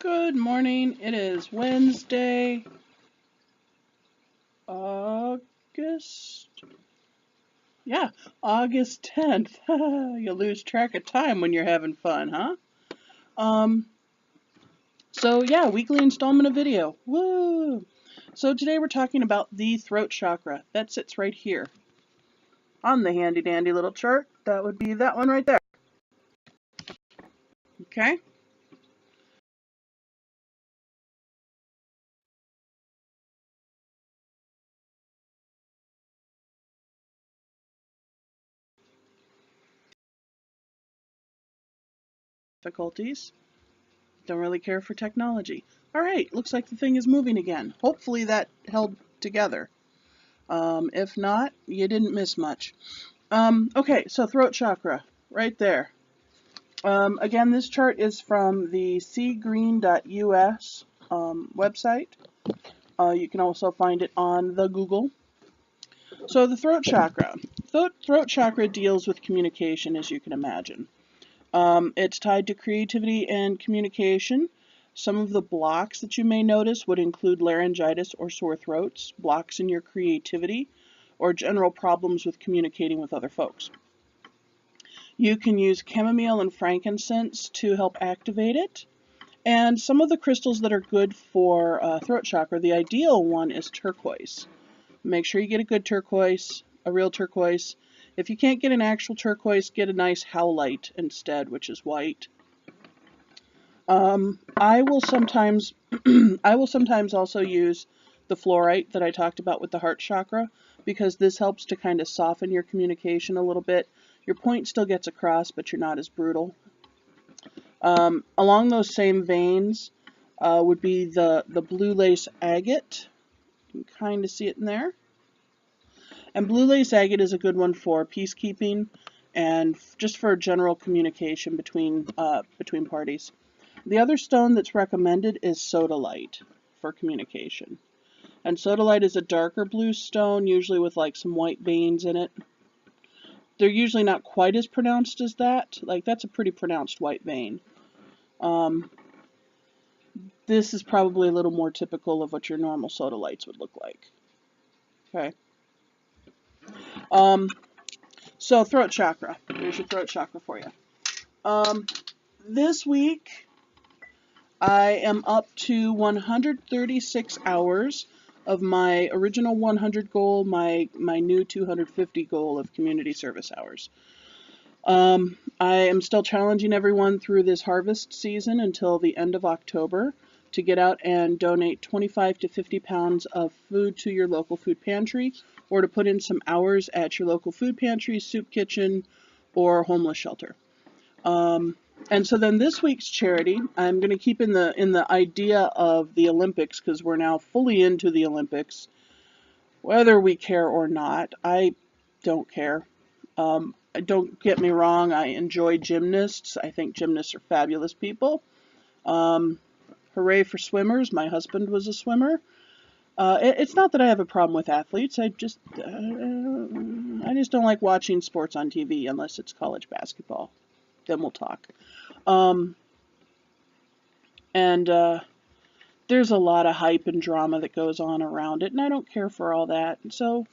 Good morning. It is Wednesday, August, August 10th. You lose track of time when you're having fun, huh? Weekly installment of video. Woo! So today we're talking about the throat chakra. That sits right here on the handy dandy little chart. That would be that one right there. Okay? Difficulties. Don't really care for technology. Alright, looks like the thing is moving again. Hopefully that held together. If not, you didn't miss much. Okay, so throat chakra, right there. Again, this chart is from the cgreen.us website. You can also find it on the Google. So the throat chakra. Throat chakra deals with communication, as you can imagine. It's tied to creativity and communication. Some of the blocks that you may notice would include laryngitis or sore throats, blocks in your creativity, or general problems with communicating with other folks. You can use chamomile and frankincense to help activate it. And some of the crystals that are good for throat chakra, the ideal one is turquoise. Make sure you get a good turquoise, a real turquoise. If you can't get an actual turquoise, get a nice howlite instead, which is white. I will sometimes also use the fluorite that I talked about with the heart chakra, because this helps to kind of soften your communication a little bit. Your point still gets across, but you're not as brutal. Along those same veins would be the blue lace agate. You can kind of see it in there. And blue lace agate is a good one for peacekeeping and just for general communication between parties. The other stone that's recommended is sodalite for communication. And sodalite is a darker blue stone, usually with like some white veins in it. They're usually not quite as pronounced as that. Like, that's a pretty pronounced white vein. This is probably a little more typical of what your normal sodalites would look like. Okay. So throat chakra. There's your throat chakra for you. This week, I am up to 136 hours of my original 100 goal, my new 250 goal of community service hours. I am still challenging everyone through this harvest season until the end of October to get out and donate 25 to 50 pounds of food to your local food pantry, or to put in some hours at your local food pantry, soup kitchen, or homeless shelter. And so then this week's charity, I'm going to keep in the idea of the Olympics, because we're now fully into the Olympics, whether we care or not. I don't care. Don't get me wrong, I enjoy gymnasts. I think gymnasts are fabulous people. Hooray for swimmers. My husband was a swimmer. It's not that I have a problem with athletes. I just don't like watching sports on TV unless it's college basketball. Then we'll talk. There's a lot of hype and drama that goes on around it, and I don't care for all that. So,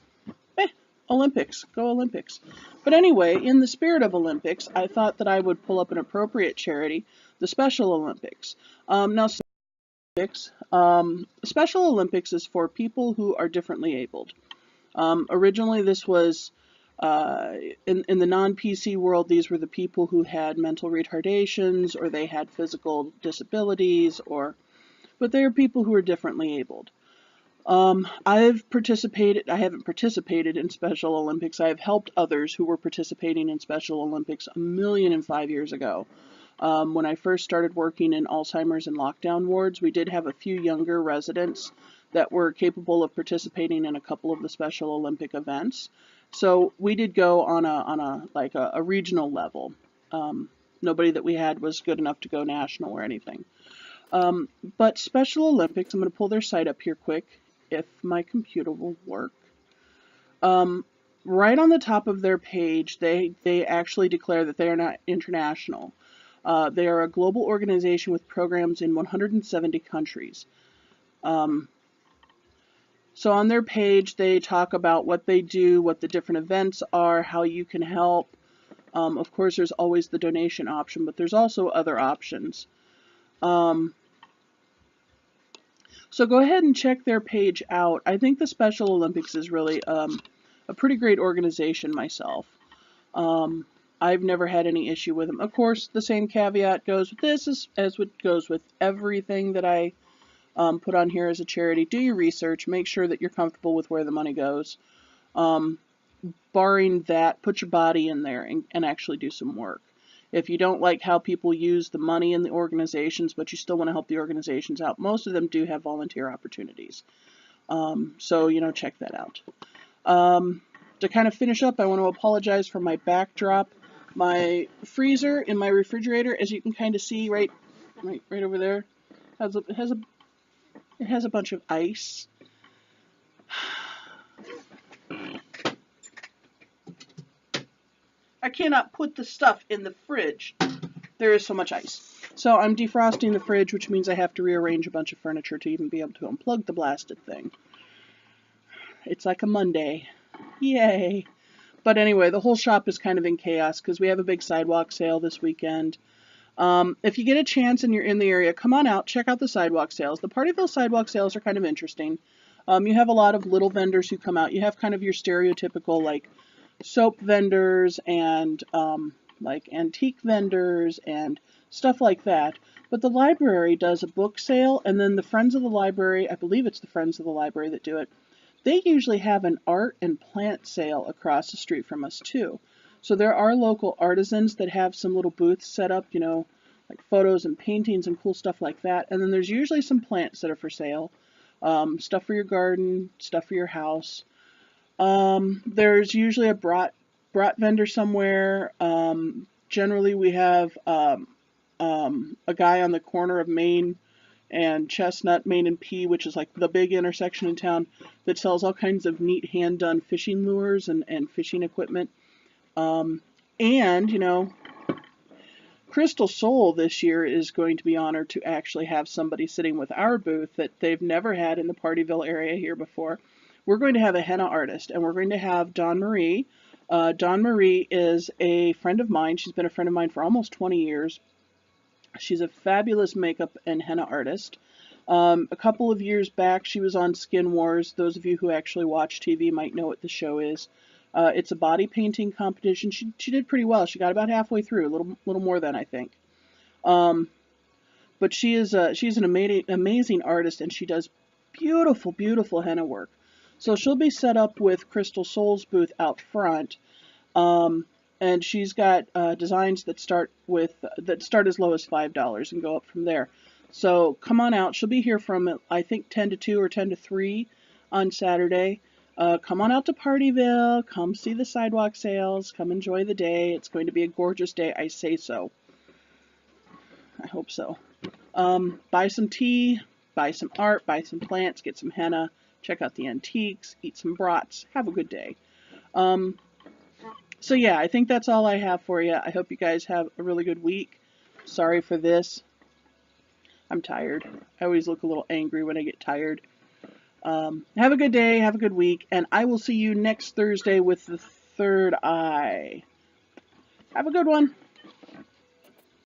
Olympics. Go Olympics. But anyway, in the spirit of Olympics, I thought that I would pull up an appropriate charity, the Special Olympics. Special Olympics is for people who are differently abled. Originally, this was in the non-PC world. These were the people who had mental retardations, or they had physical disabilities, but they are people who are differently abled. I haven't participated in Special Olympics. I have helped others who were participating in Special Olympics 1,005 years ago. When I first started working in Alzheimer's and lockdown wards, we did have a few younger residents that were capable of participating in a couple of the Special Olympic events. So we did go on a regional level. Nobody that we had was good enough to go national or anything. But Special Olympics, I'm going to pull their site up here quick, if my computer will work. Right on the top of their page, they actually declare that they are not international. They are a global organization with programs in 170 countries. So on their page, they talk about what they do, what the different events are, how you can help. Of course, there's always the donation option, but there's also other options. So go ahead and check their page out. I think the Special Olympics is really a pretty great organization myself. I've never had any issue with them. Of course, the same caveat goes with this as what goes with everything that I put on here as a charity. Do your research. Make sure that you're comfortable with where the money goes. Barring that, put your body in there and actually do some work. If you don't like how people use the money in the organizations, but you still want to help the organizations out, most of them do have volunteer opportunities. So, check that out. To kind of finish up, I want to apologize for my backdrop. My freezer in my refrigerator, as you can kind of see right over there, it has a bunch of ice. I cannot put the stuff in the fridge. There is so much ice. So I'm defrosting the fridge, which means I have to rearrange a bunch of furniture to even be able to unplug the blasted thing. It's like a Monday. Yay. But anyway, the whole shop is kind of in chaos because we have a big sidewalk sale this weekend. If you get a chance and you're in the area, come on out, check out the sidewalk sales. The Partyville sidewalk sales are kind of interesting. You have a lot of little vendors who come out. You have kind of your stereotypical, like, soap vendors and like antique vendors and stuff like that. But the library does a book sale, and then the Friends of the Library, I believe it's the Friends of the Library that do it, they usually have an art and plant sale across the street from us too. So there are local artisans that have some little booths set up, like photos and paintings and cool stuff like that. And then there's usually some plants that are for sale, stuff for your garden, stuff for your house. There's usually a brat vendor somewhere. Generally we have a guy on the corner of Main and Chestnut, Main and P, which is like the big intersection in town, that sells all kinds of neat hand-done fishing lures and fishing equipment. Crystal Soul this year is going to be honored to actually have somebody sitting with our booth that they've never had in the Partyville area here before. We're going to have a henna artist, and we're going to have Dawn Marie. Dawn Marie is a friend of mine. She's been a friend of mine for almost 20 years. She's a fabulous makeup and henna artist. A couple of years back, she was on Skin Wars. Those of you who actually watch TV might know what the show is. It's a body painting competition. She did pretty well. She got about halfway through, a little more than I think. But she's an amazing artist, and she does beautiful, beautiful henna work. So she'll be set up with Crystal Soul's booth out front. And she's got designs that start as low as $5 and go up from there. So come on out. She'll be here from, I think, 10 to 2 or 10 to 3 on Saturday. Come on out to Partyville. Come see the sidewalk sales. Come enjoy the day. It's going to be a gorgeous day. I say so. I hope so. Buy some tea. Buy some art. Buy some plants. Get some henna. Check out the antiques. Eat some brats. Have a good day. So yeah, I think that's all I have for you. I hope you guys have a really good week. Sorry for this. I'm tired. I always look a little angry when I get tired. Have a good day. Have a good week. And I will see you next Thursday with the third eye. Have a good one.